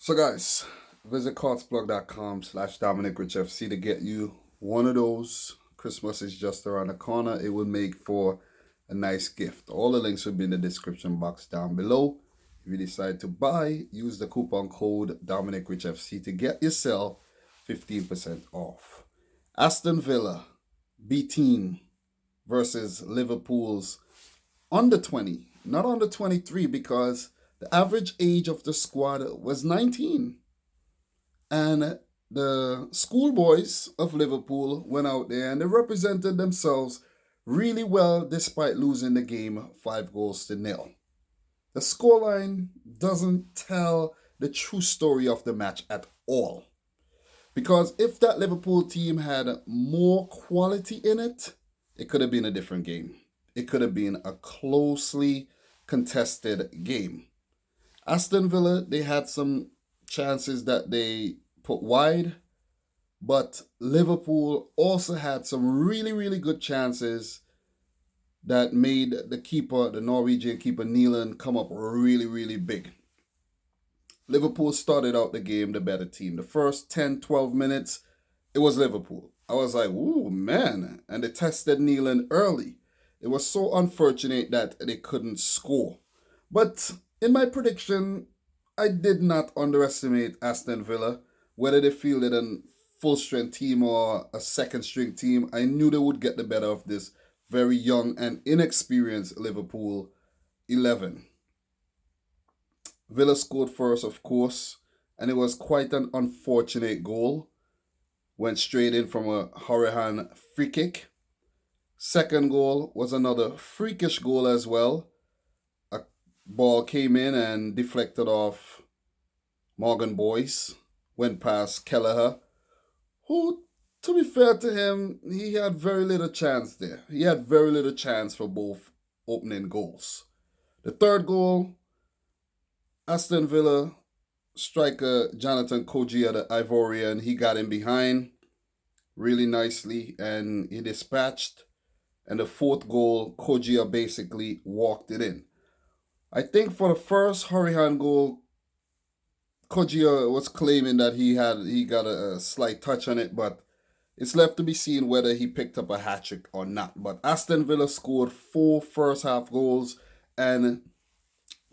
So guys, visit cotsplug.com/Dominic Rich FC to get you one of those. Christmas is just around the corner. It will make for a nice gift. All the links will be in the description box down below. If you decide to buy, use the coupon code Dominic Rich FC to get yourself 15% off. Aston Villa B team versus Liverpool's under 20, not under 23, because the average age of the squad was 19. And the schoolboys of Liverpool went out there and they represented themselves really well despite losing the game 5-0. The scoreline doesn't tell the true story of the match at all. Because if that Liverpool team had more quality in it, it could have been a different game. It could have been a closely contested game. Aston Villa, they had some chances that they put wide, but Liverpool also had some really, really good chances that made the keeper, the Norwegian keeper Nyland, come up really, really big. Liverpool started out the game the better team. The first 10, 12 minutes, it was Liverpool. I was like, ooh, man. And they tested Nyland early. It was so unfortunate that they couldn't score. But in my prediction, I did not underestimate Aston Villa. Whether they fielded a full-strength team or a second-string team, I knew they would get the better of this very young and inexperienced Liverpool 11. Villa scored first, of course, and it was quite an unfortunate goal. Went straight in from a Hourihane free kick. Second goal was another freakish goal as well. A ball came in and deflected off Morgan Boyce. Went past Kelleher, who, to be fair to him, he had very little chance there. He had very little chance for both opening goals. The third goal, Aston Villa striker Jonathan Kodjia, the Ivorian, he got in behind really nicely and he dispatched. And the fourth goal, Kodjia basically walked it in. I think for the first Hourihane goal, Kodjia was claiming that he got a slight touch on it, but it's left to be seen whether he picked up a hat-trick or not. But Aston Villa scored 4 first-half goals, and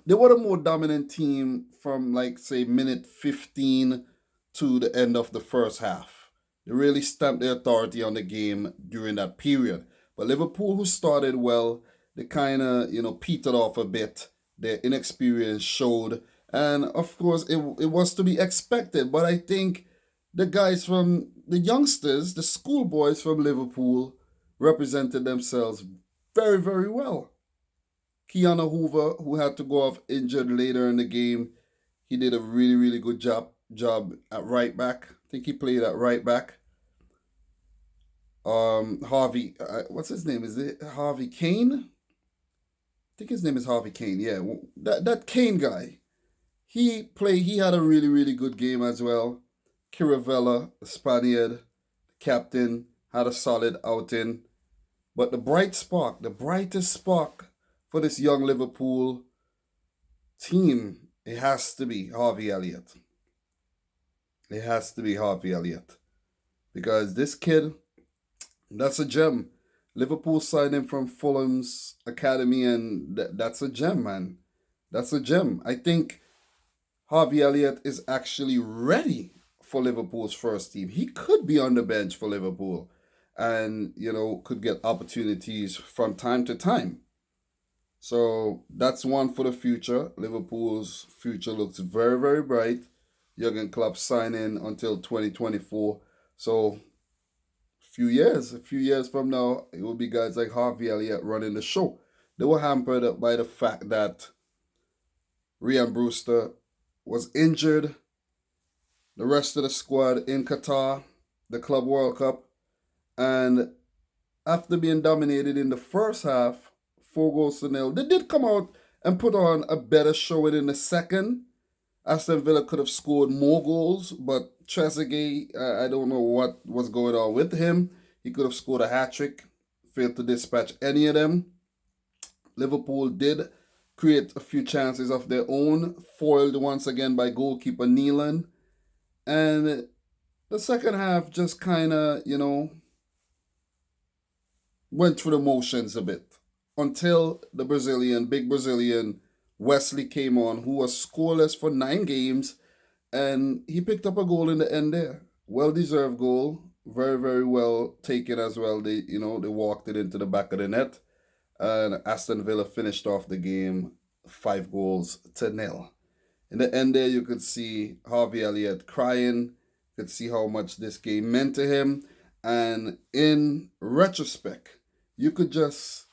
they were the more dominant team from, like, say, minute 15 to the end of the first half. They really stamped their authority on the game during that period. But Liverpool, who started well, they kind of, petered off a bit. Their inexperience showed. And, of course, it was to be expected. But I think the guys from the youngsters, the schoolboys from Liverpool, represented themselves very, very well. Keanu Hoover, who had to go off injured later in the game, he did a really, really good job at right back. I think he played at right back. Harvey, what's his name? Is it Harvey Kane? I think his name is Harvey Kane. Yeah, that Kane guy. He had a really, really good game as well. Kiravella, the Spaniard, captain, had a solid outing. But the brightest spark for this young Liverpool team, it has to be Harvey Elliott. It has to be Harvey Elliott. Because this kid, that's a gem. Liverpool signed him from Fulham's academy, and that's a gem, man. That's a gem. I think Harvey Elliott is actually ready for Liverpool's first team. He could be on the bench for Liverpool and, could get opportunities from time to time. So that's one for the future. Liverpool's future looks very, very bright. Jurgen Klopp signing until 2024. So a few years from now, it will be guys like Harvey Elliott running the show. They were hampered by the fact that Ryan Brewster was injured. The rest of the squad in Qatar, the Club World Cup, and after being dominated in the first half, 4-0, they did come out and put on a better showing in the second. Aston Villa could have scored more goals, but Trezeguet, I don't know what was going on with him. He could have scored a hat-trick, failed to dispatch any of them. Liverpool did create a few chances of their own, foiled once again by goalkeeper Nyland. And the second half just kind of, went through the motions a bit until the big Brazilian, Wesley came on, who was scoreless for 9 games, and he picked up a goal in the end there. Well deserved goal, very very well taken as well. They walked it into the back of the net, and Aston Villa finished off the game 5 goals to 0. In the end there, you could see Harvey Elliott crying. You could see how much this game meant to him, and in retrospect, you could just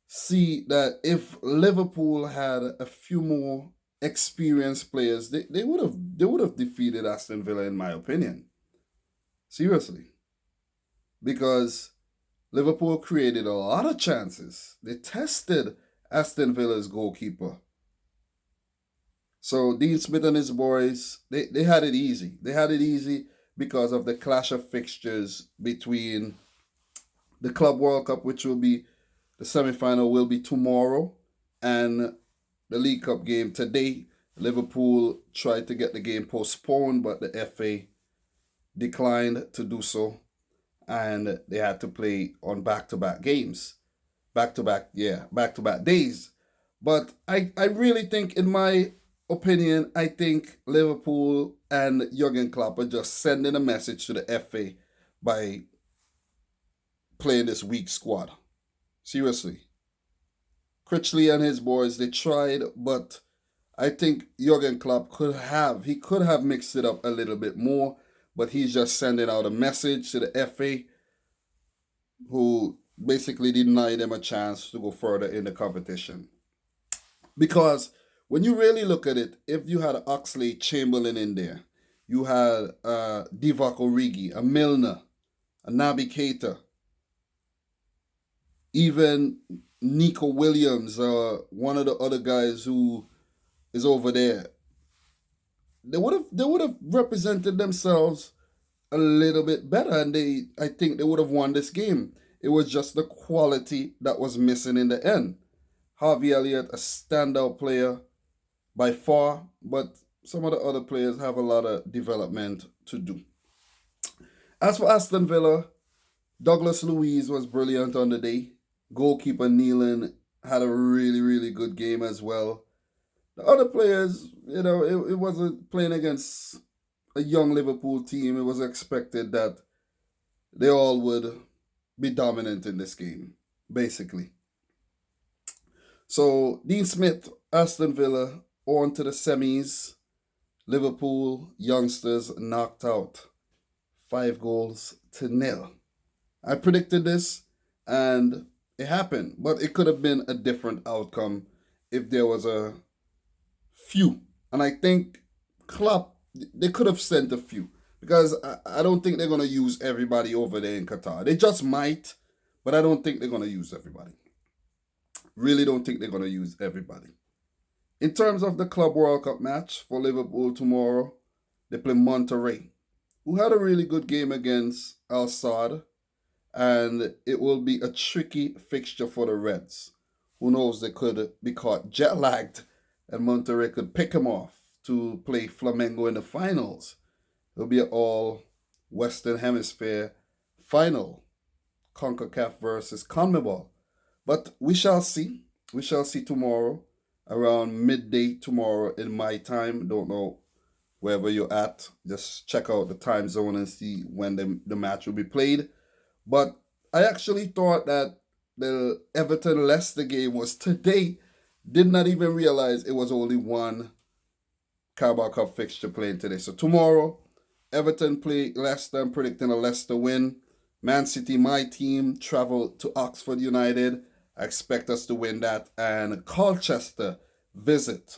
see that if Liverpool had a few more experienced players, they would have defeated Aston Villa, in my opinion. Seriously. Because Liverpool created a lot of chances. They tested Aston Villa's goalkeeper. So Dean Smith and his boys, they had it easy. They had it easy because of the clash of fixtures between the Club World Cup, which will be the semi-final, will be tomorrow, and the League Cup game today. Liverpool tried to get the game postponed, but the FA declined to do so, and they had to play on back-to-back games. Back-to-back days. But I really think, in my opinion, I think Liverpool and Jurgen Klopp are just sending a message to the FA by playing this weak squad. Seriously. Critchley and his boys, they tried, but I think Jurgen Klopp could have mixed it up a little bit more, but he's just sending out a message to the FA, who basically denied them a chance to go further in the competition. Because when you really look at it, if you had Oxley Chamberlain in there, you had Divock Origi, a Milner, a Naby Keita, even Nico Williams, one of the other guys who is over there, they would have represented themselves a little bit better, and I think they would have won this game. It was just the quality that was missing in the end. Harvey Elliott, a standout player by far, but some of the other players have a lot of development to do. As for Aston Villa, Douglas Luiz was brilliant on the day. Goalkeeper Nyland had a really, really good game as well. The other players, it wasn't playing against a young Liverpool team. It was expected that they all would be dominant in this game, basically. So, Dean Smith, Aston Villa, on to the semis. Liverpool youngsters knocked out 5 goals to 0. I predicted this, and it happened, but it could have been a different outcome if there was a few. And I think Klopp, they could have sent a few, because I don't think they're going to use everybody over there in Qatar. They just might, but I don't think they're going to use everybody. Really don't think they're going to use everybody. In terms of the Club World Cup match for Liverpool tomorrow, they play Monterrey, who had a really good game against Al Sadd, and it will be a tricky fixture for the Reds. Who knows, they could be caught jet-lagged, and Monterrey could pick them off to play Flamengo in the finals. It'll be an all Western Hemisphere final, CONCACAF versus CONMEBOL. But we shall see. We shall see tomorrow, around midday tomorrow in my time. Don't know wherever you're at. Just check out the time zone and see when the match will be played. But I actually thought that the Everton-Leicester game was today. Did not even realize it was only one Carabao Cup fixture playing today. So tomorrow, Everton play Leicester. I'm predicting a Leicester win. Man City, my team, travel to Oxford United. I expect us to win that. And Colchester visit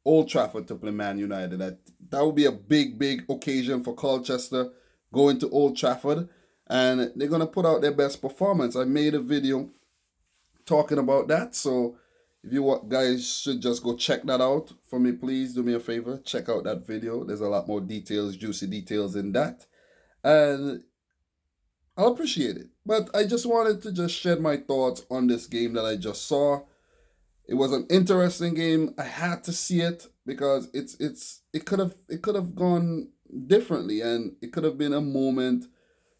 Old Trafford to play Man United. That would be a big, big occasion for Colchester going to Old Trafford. And they're going to put out their best performance. I made a video talking about that. So if you want, guys should just go check that out for me. Please do me a favor. Check out that video. There's a lot more details, juicy details in that. And I'll appreciate it. But I just wanted to just shed my thoughts on this game that I just saw. It was an interesting game. I had to see it because it could have gone differently, and it could have been a moment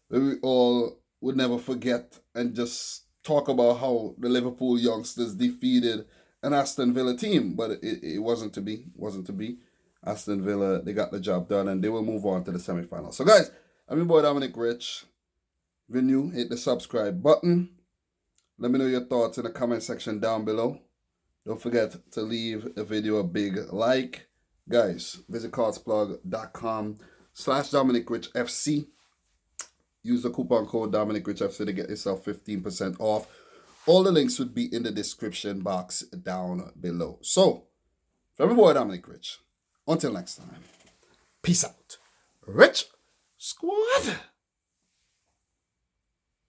where we all would never forget and just talk about how the Liverpool youngsters defeated an Aston Villa team. But it wasn't to be. It wasn't to be. Aston Villa, they got the job done, and they will move on to the semi-final. So guys, I'm your boy Dominic Rich. If you're new, hit the subscribe button. Let me know your thoughts in the comment section down below. Don't forget to leave the video a big like. Guys, visit cardsplug.com/dominicrichfc. Use the coupon code dominicrichfc to get yourself 15% off. All the links would be in the description box down below. So, from your boy Dominic Rich, until next time, peace out. Rich Squad!